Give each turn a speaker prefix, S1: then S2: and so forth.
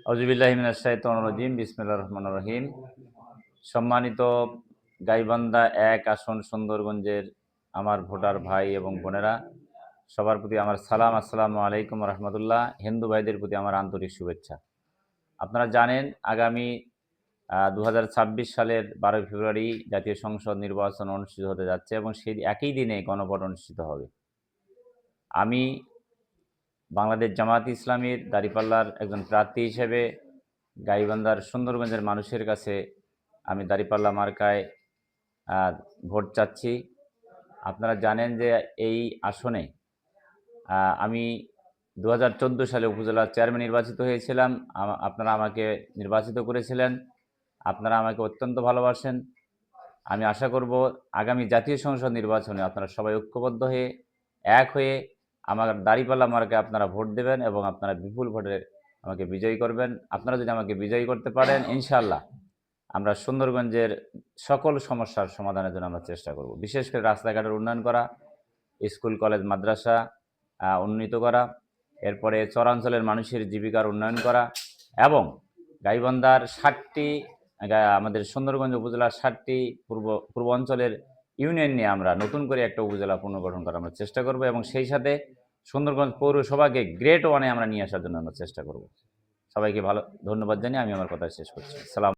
S1: আউযুবিল্লাহি মিনাশ শাইতানির রাজিম। বিসমিল্লাহির রহমানির রহিম। সম্মানিত গাইবান্ধা ১ আসন সুন্দরগঞ্জের আমার ভোটার ভাই এবং বোনেরা, সবার প্রতি আমার সালাম। আসসালামু আলাইকুম ওয়া রাহমাতুল্লাহ। হিন্দু ভাইদের প্রতি আমার আন্তরিক শুভেচ্ছা। আপনারা জানেন আগামী ২০২৬ সালের ১২ ফেব্রুয়ারি জাতীয় সংসদ নির্বাচন অনুষ্ঠিত হতে যাচ্ছে এবং সেই একই দিনে গণভোট অনুষ্ঠিত হবে। আমি বাংলাদেশ জামায়াত ইসলামীর দাঁড়িপাল্লার একজন প্রার্থী হিসেবে গাইবান্ধার সুন্দরগঞ্জের মানুষের কাছে আমি দাঁড়িপাল্লা মার্কায় ভোট চাচ্ছি। আপনারা জানেন যে এই আসনে আমি ২০১৪ সালে উপজেলার চেয়ারম্যান নির্বাচিত হয়েছিলাম। আপনারা আমাকে নির্বাচিত করেছিলেন। আপনারা আমাকে অত্যন্ত ভালোবাসেন। আমি আশা করব আগামী জাতীয় সংসদ নির্বাচনে আপনারা সবাই ঐক্যবদ্ধ হয়ে এক হয়ে আমার দাঁড়িপাল্লা মার্কায় আপনারা ভোট দেবেন এবং আপনারা বিপুল ভোটে আমাকে বিজয়ী করবেন। আপনারা যদি আমাকে বিজয়ী করতে পারেন, ইনশাআল্লাহ আমরা সুন্দরগঞ্জের সকল সমস্যার সমাধানের জন্য আমরা চেষ্টা করব। বিশেষ করে রাস্তাঘাটের উন্নয়ন করা, স্কুল কলেজ মাদ্রাসা উন্নীত করা, এরপরে চরাঞ্চলের মানুষের জীবিকার উন্নয়ন করা এবং গাইবান্ধার ৬০টি আমাদের সুন্দরগঞ্জ উপজেলার ৬০টি পূর্ব অঞ্চলের ইউনিয়ন নিয়ে আমরা নতুন করে একটা উপজেলা পুনর্গঠন করার আমরা চেষ্টা করব এবং সেই সাথে সুন্দরগঞ্জ পৌরসভাকে গ্রেড 1-এ আমরা নিয়ে আসার জন্য আমরা চেষ্টা করব। সবাইকে ধন্যবাদ জানিয়ে আমি আমার কথা শেষ করছি। সালাম।